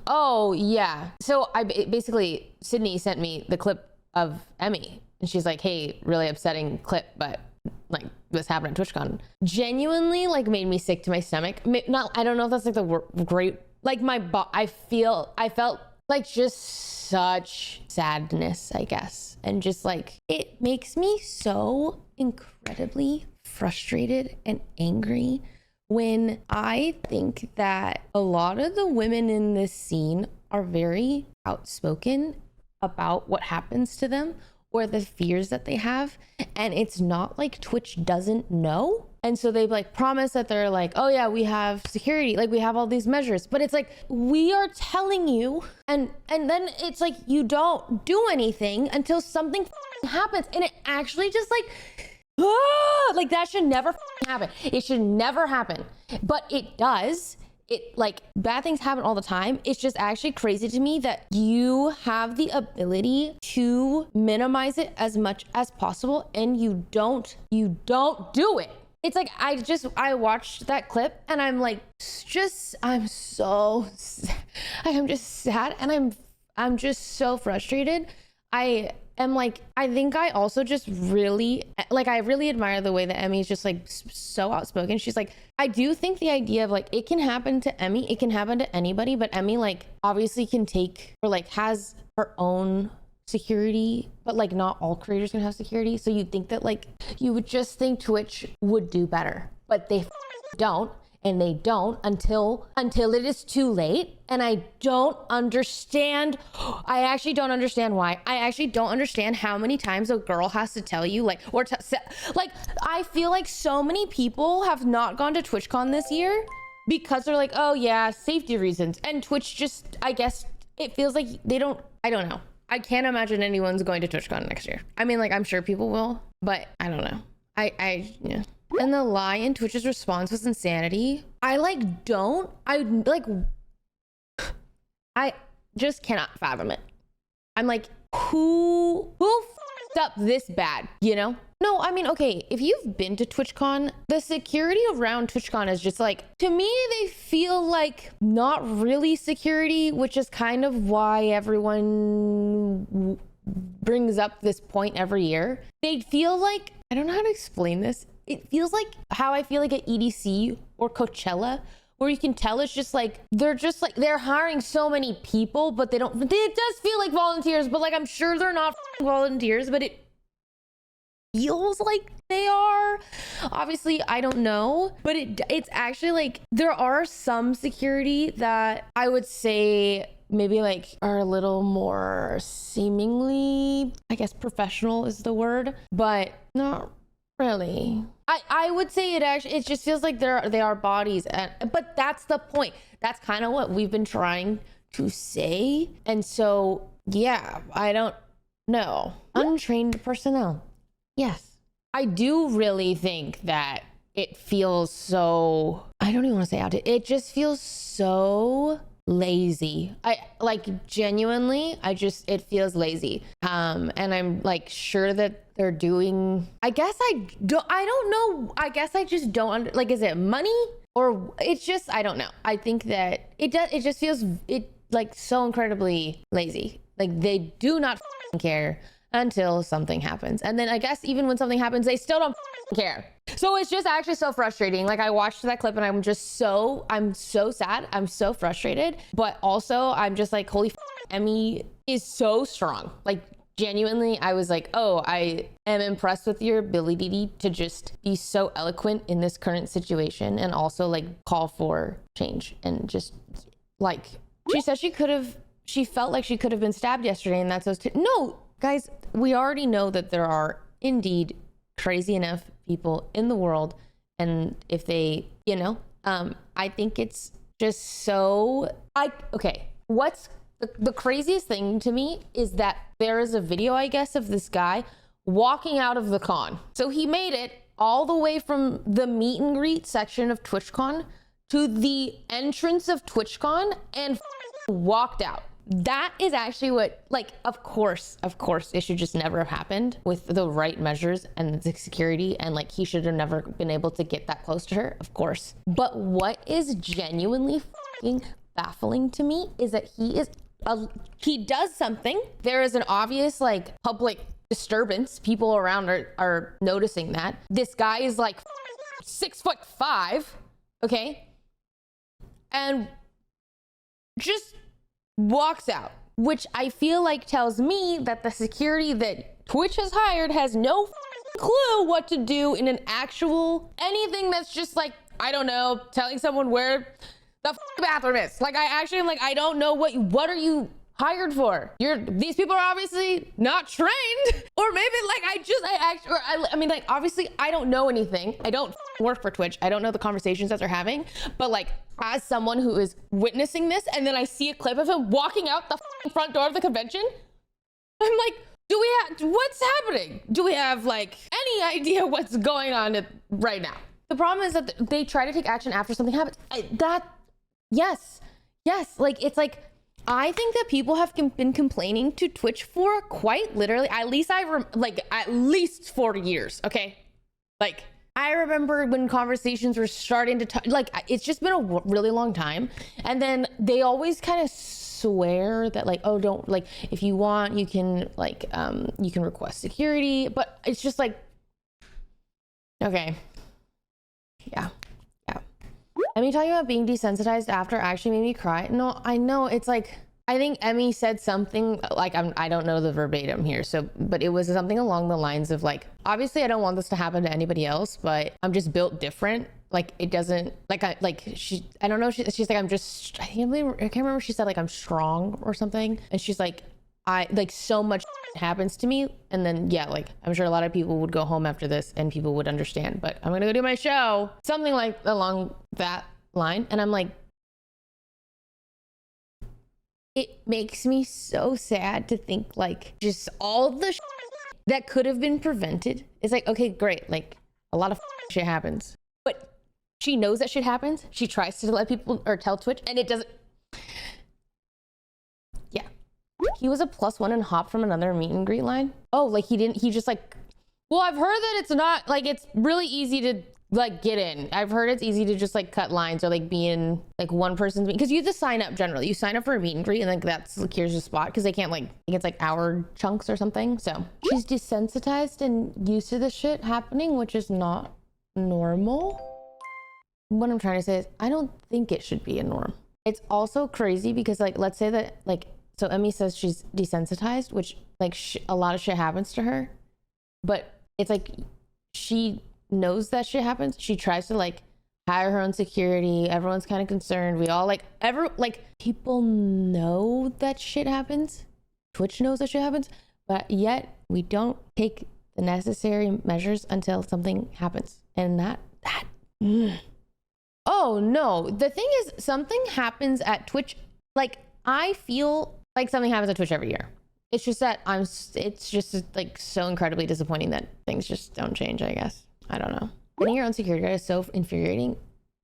Oh yeah. So basically Sydney sent me the clip of Emmy and she's like, hey, really upsetting clip, but like this happened at TwitchCon. Genuinely like made me sick to my stomach. Not, I don't know if that's like the great, like I felt like just such sadness, I guess. And just like, it makes me so incredibly frustrated and angry when I think that a lot of the women in this scene are very outspoken about what happens to them or the fears that they have. And it's not like Twitch doesn't know. And so they like promise that they're like, oh yeah, we have security, like we have all these measures, but it's like, we are telling you, and then it's like, you don't do anything until something happens. And it actually just like that should never happen. It should never happen, but it does. It like bad things happen all the time. It's just actually crazy to me that you have the ability to minimize it as much as possible and you don't do it. It's like, I watched that clip and I'm like, I'm just sad and I'm just so frustrated. I am like, I think I also just really, like, I really admire the way that Emmy is just like so outspoken. She's like, I do think the idea of like, it can happen to Emmy, it can happen to anybody, but Emmy like obviously can take or like has her own security, but like not all creators can have security. So you'd think that like, you would just think Twitch would do better, but they don't. And they don't until it is too late. And I don't understand. I actually don't understand why. I actually don't understand how many times a girl has to tell you like, like, I feel like so many people have not gone to TwitchCon this year because they're like, oh yeah, safety reasons. And Twitch just, I guess it feels like I don't know. I can't imagine anyone's going to TwitchCon next year. I mean, like, I'm sure people will, but I don't know. Yeah. And the lie in Twitch's response was insanity. I just cannot fathom it. I'm like, who f***ed up this bad, you know? No, I mean, okay, if you've been to TwitchCon, the security around TwitchCon is just like, to me, they feel like not really security, which is kind of why everyone brings up this point every year. They feel like, I don't know how to explain this. It feels like how I feel like at EDC or Coachella, where you can tell it's just like, they're hiring so many people, but it does feel like volunteers, but like, I'm sure they're not volunteers, but it feels like they are. Obviously, I don't know, but it's actually like, there are some security that I would say maybe like are a little more seemingly, I guess professional is the word, but not really. I would say it just feels like they are bodies, but that's the point. That's kind of what we've been trying to say. And so, yeah, I don't know. Untrained personnel. Yes. I do really think that it feels so, I don't even want to say outdated. It just feels so lazy. I like genuinely, it feels lazy. And I'm like sure that they're doing, I don't know. I guess I just don't like, is it money or it's just, I don't know. I think that it just feels like so incredibly lazy. Like they do not care until something happens. And then I guess even when something happens, they still don't care. So it's just actually so frustrating. Like I watched that clip and I'm so sad. I'm so frustrated, but also I'm just like, holy Emmy is so strong. Like genuinely, I was like, oh, I am impressed with your ability to just be so eloquent in this current situation and also like call for change. And just like, she said she felt like she could have been stabbed yesterday and that's no, guys, we already know that there are indeed crazy enough people in the world. And if they, I think it's just so, what's the craziest thing to me is that there is a video, I guess, of this guy walking out of the con. So he made it all the way from the meet and greet section of TwitchCon to the entrance of TwitchCon and walked out. That is actually what, like, of course, it should just never have happened with the right measures and the security. And like, he should have never been able to get that close to her, of course. But what is genuinely fucking baffling to me is that he does something. There is an obvious like public disturbance. People around are noticing that. This guy is like 6'5", okay? And just walks out, which I feel like tells me that the security that Twitch has hired has no clue what to do in an actual anything that's just like, I don't know, telling someone where the bathroom is. Like, I actually am like, I don't know what are you hired for? These people are obviously not trained, or maybe like I mean, like, obviously I don't know anything. I don't work for Twitch. I don't know the conversations that they're having, but like, as someone who is witnessing this, and then I see a clip of him walking out the front door of the convention, I'm like, what's happening? Do we have like any idea what's going on right now? The problem is that they try to take action after something happens. Yes, like, it's like, I think that people have been complaining to Twitch for quite literally, at least 40 years, okay? Like, I remember when conversations were starting to talk, like, it's just been a really long time. And then they always kind of swear that like, oh, don't, like, if you want, you can like, you can request security, but it's just like, okay, yeah. Emmy talking about being desensitized after actually made me cry. No, I know, it's like, I think Emmy said something like, I don't know the verbatim here, so, but it was something along the lines of like, obviously I don't want this to happen to anybody else, but I'm just built different. Like, it doesn't, like, I don't know, she's like, I can't remember, she said like, I'm strong or something. And she's like, so much happens to me. And then, yeah, like, I'm sure a lot of people would go home after this and people would understand, but I'm gonna go do my show. Something like along that line. And I'm like, it makes me so sad to think like just all the that could have been prevented. It's like, okay, great. Like, a lot of shit happens, but she knows that shit happens. She tries to let people or tell Twitch, and it doesn't. Yeah. He was a +1 and hop from another meet and greet line. Oh, like he just like, well, I've heard that it's not like, it's really easy to like get in. I've heard it's easy to just like cut lines or like be in like one person's meet, because you have to sign up generally. You sign up for a meet and greet and like that secures your spot, because they can't like, I think it's like hour chunks or something. So she's desensitized and used to this shit happening, which is not normal. What I'm trying to say is, I don't think it should be a norm. It's also crazy because like, let's say that like, so Emmy says she's desensitized, which like a lot of shit happens to her, but it's like, she knows that shit happens. She tries to like hire her own security. Everyone's kind of concerned. We all like, people know that shit happens. Twitch knows that shit happens, but yet we don't take the necessary measures until something happens. And oh no, the thing is, something happens at Twitch. Like, I feel like something happens at Twitch every year. It's just that it's just like so incredibly disappointing that things just don't change, I guess. I don't know. Getting your own security guard is so infuriating.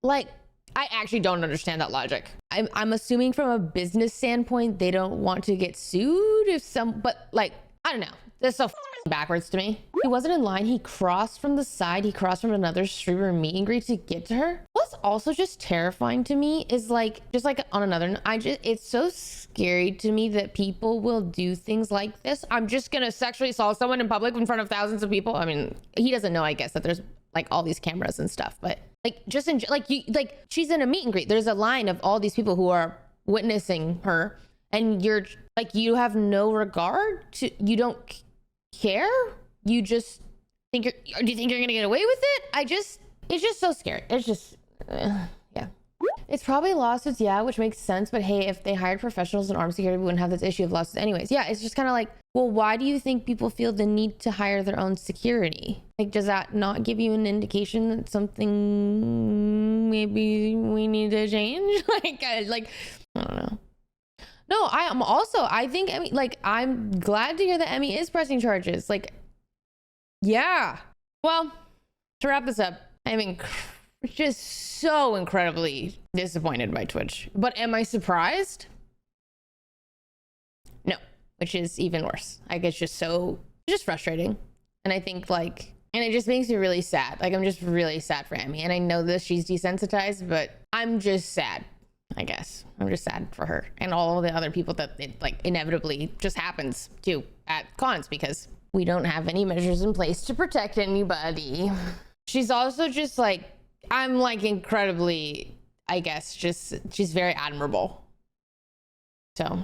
Like, I actually don't understand that logic. I'm assuming from a business standpoint, they don't want to get sued but like, I don't know. That's so backwards to me. He wasn't in line. He crossed from the side. He crossed from another streamer meet and greet to get to her. What's also just terrifying to me is like, just like on another, it's so scary to me that people will do things like this. I'm just gonna sexually assault someone in public in front of thousands of people. I mean, he doesn't know, I guess, that there's like all these cameras and stuff, but like, just in, like she's in a meet and greet. There's a line of all these people who are witnessing her, and you're like, you have no regard to, you don't care. You just think do you think you're gonna get away with it? It's just so scary. It's just, yeah. It's probably lawsuits, yeah, which makes sense. But hey, if they hired professionals in armed security, we wouldn't have this issue of lawsuits anyways. Yeah, it's just kind of like, well, why do you think people feel the need to hire their own security? Like, does that not give you an indication that something maybe we need to change? like, I don't know. No, I think Emmy, like, I'm glad to hear that Emmy is pressing charges. Like, yeah. Well, to wrap this up, I'm just so incredibly disappointed by Twitch. But am I surprised? No, which is even worse. Like, it's just frustrating. And I think like, and it just makes me really sad. Like, I'm just really sad for Emmy. And I know that she's desensitized, but I'm just sad I guess I'm just sad for her and all the other people that it like inevitably just happens to at cons because we don't have any measures in place to protect anybody. She's also just like, I'm like incredibly, I guess, just she's very admirable. So